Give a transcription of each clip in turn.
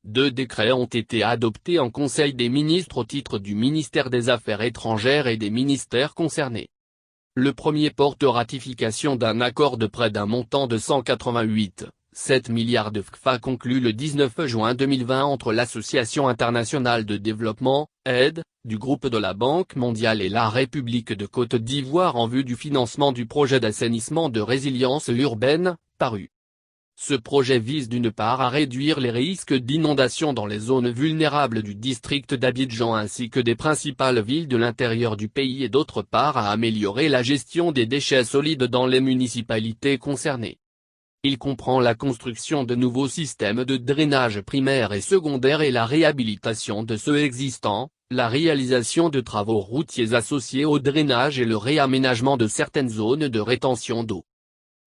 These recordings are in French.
2 décrets ont été adoptés en Conseil des ministres au titre du ministère des Affaires étrangères et des ministères concernés. Le premier porte ratification d'un accord de prêt d'un montant de 188,7 milliards de CFA conclu le 19 juin 2020 entre l'Association internationale de développement, aide, du groupe de la Banque mondiale et la République de Côte d'Ivoire en vue du financement du projet d'assainissement de résilience urbaine, paru. Ce projet vise d'une part à réduire les risques d'inondation dans les zones vulnérables du district d'Abidjan ainsi que des principales villes de l'intérieur du pays et d'autre part à améliorer la gestion des déchets solides dans les municipalités concernées. Il comprend la construction de nouveaux systèmes de drainage primaire et secondaire et la réhabilitation de ceux existants, la réalisation de travaux routiers associés au drainage et le réaménagement de certaines zones de rétention d'eau.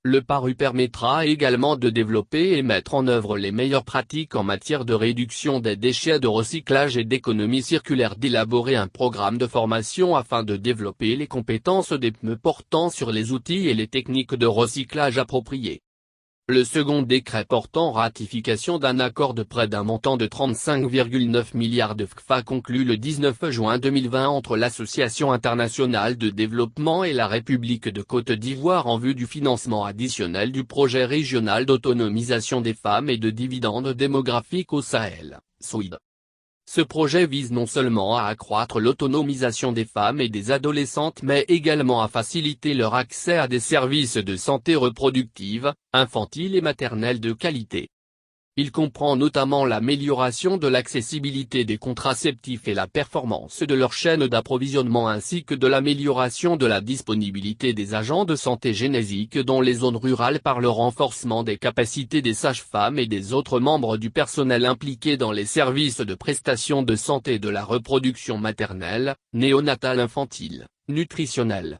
Le paru permettra également de développer et mettre en œuvre les meilleures pratiques en matière de réduction des déchets, de recyclage et d'économie circulaire, d'élaborer un programme de formation afin de développer les compétences des PME portant sur les outils et les techniques de recyclage appropriés. Le second décret portant ratification d'un accord de prêt d'un montant de 35,9 milliards de CFA conclu le 19 juin 2020 entre l'Association internationale de développement et la République de Côte d'Ivoire en vue du financement additionnel du projet régional d'autonomisation des femmes et de dividendes démographiques au Sahel, SOID. Ce projet vise non seulement à accroître l'autonomisation des femmes et des adolescentes mais également à faciliter leur accès à des services de santé reproductive, infantile et maternelle de qualité. Il comprend notamment l'amélioration de l'accessibilité des contraceptifs et la performance de leur chaîne d'approvisionnement ainsi que de l'amélioration de la disponibilité des agents de santé génésique dans les zones rurales par le renforcement des capacités des sages-femmes et des autres membres du personnel impliqués dans les services de prestation de santé de la reproduction maternelle, néonatale infantile, nutritionnelle,